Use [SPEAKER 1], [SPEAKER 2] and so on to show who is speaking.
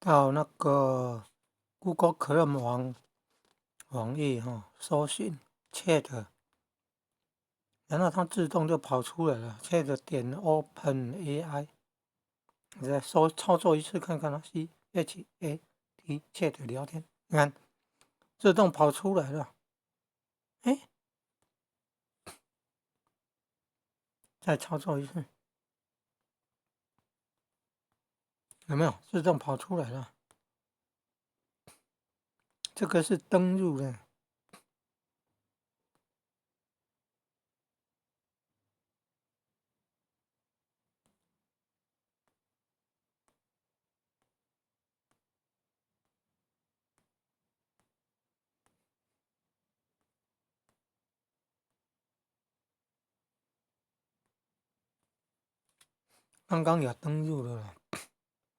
[SPEAKER 1] 到那个 Google Chrome 网页搜寻 Chat，然后它自动就跑出来了 ，Chat 点 OpenAI，你再操作一次看看啊，CHAT Chat 聊天，你看自动跑出来了，哎，再操作一次，有没有自动跑出来了？这个是登入的。刚刚有登入了，